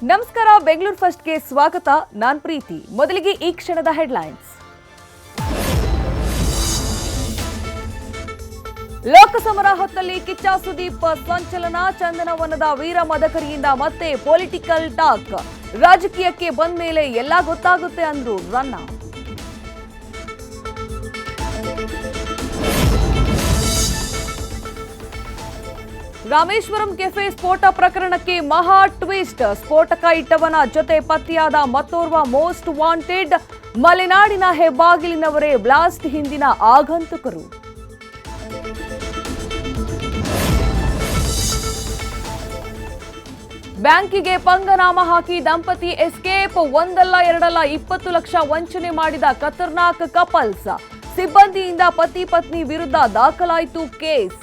ನಮಸ್ಕಾರ, ಬೆಂಗಳೂರು ಫಸ್ಟ್ಗೆ ಸ್ವಾಗತ. ನಾನು ಪ್ರೀತಿ. ಮೊದಲಿಗೆ ಈ ಕ್ಷಣದ ಹೆಡ್ಲೈನ್ಸ್. ಲೋಕಸಮರ ಹೊತ್ತಲ್ಲಿ ಕಿಚ್ಚ ಸುದೀಪ್ ಸಂಚಲನ. ಚಂದನವನದ ವೀರ ಮದಕರಿಯಿಂದ ಮತ್ತೆ ಪೊಲಿಟಿಕಲ್ ಟಾಕ್. ರಾಜಕೀಯಕ್ಕೆ ಬಂದ ಮೇಲೆ ಎಲ್ಲ ಗೊತ್ತಾಗುತ್ತೆ ಅಂದ್ರು ರನ್ನ. ರಾಮೇಶ್ವರಂ ಕೆಫೆ ಸ್ಫೋಟ ಪ್ರಕರಣಕ್ಕೆ ಮಹಾ ಟ್ವಿಸ್ಟ್. ಸ್ಫೋಟಕ ಇಟ್ಟವನ ಜೊತೆ ಪತ್ತೆಯಾದ ಮತ್ತೋರ್ವ ಮೋಸ್ಟ್ ವಾಂಟೆಡ್. ಮಲೆನಾಡಿನ ಹೆಬ್ಬಾಗಿಲಿನವರೇ ಬ್ಲಾಸ್ಟ್ ಹಿಂದಿನ ಆಗಂತುಕರು. ಬ್ಯಾಂಕಿಗೆ ಪಂಗನಾಮ ಹಾಕಿ ದಂಪತಿ ಎಸ್ಕೇಪ್. ಒಂದಲ್ಲ ಎರಡಲ್ಲ 20 ಲಕ್ಷ ವಂಚನೆ ಮಾಡಿದ ಖತರ್ನಾಕ್ ಕಪಲ್ಸ್. ಸಿಬ್ಬಂದಿಯಿಂದ ಪತಿ ಪತ್ನಿ ವಿರುದ್ಧ ದಾಖಲಾಯಿತು ಕೇಸ್.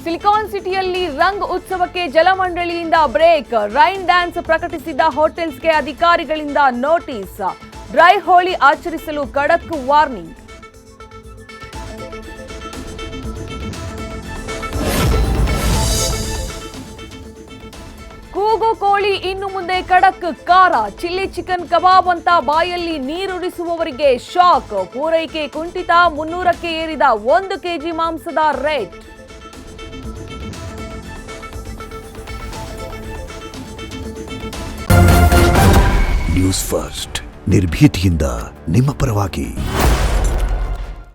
ಸಿಲಿಕಾನ್ ಸಿಟಿಯಲ್ಲಿ ರಂಗ್ ಉತ್ಸವಕ್ಕೆ ಜಲಮಂಡಳಿಯಿಂದ ಬ್ರೇಕ್. ರೈನ್ ಡ್ಯಾನ್ಸ್ ಪ್ರಕಟಿಸಿದ್ದ ಹೋಟೆಲ್ಸ್ಗೆ ಅಧಿಕಾರಿಗಳಿಂದ ನೋಟಿಸ್. ಡ್ರೈ ಹೋಳಿ ಆಚರಿಸಲು ಖಡಕ್ ವಾರ್ನಿಂಗ್. ಕೂಗು ಕೋಳಿ ಇನ್ನು ಮುಂದೆ ಖಡಕ್ ಖಾರ. ಚಿಲ್ಲಿ ಚಿಕನ್ ಕಬಾಬ್ ಅಂತ ಬಾಯಲ್ಲಿ ನೀರುರಿಸುವವರಿಗೆ ಶಾಕ್. ಪೂರೈಕೆ ಕುಂಠಿತ. 300ಕ್ಕೆ ಏರಿದ 1 ಕೆಜಿ ಮಾಂಸದ ರೇಟ್. ನ್ಯೂಸ್ ಫಸ್ಟ್, ನಿರ್ಭೀತಿಯಿಂದ ನಿಮ್ಮ ಪರವಾಗಿ.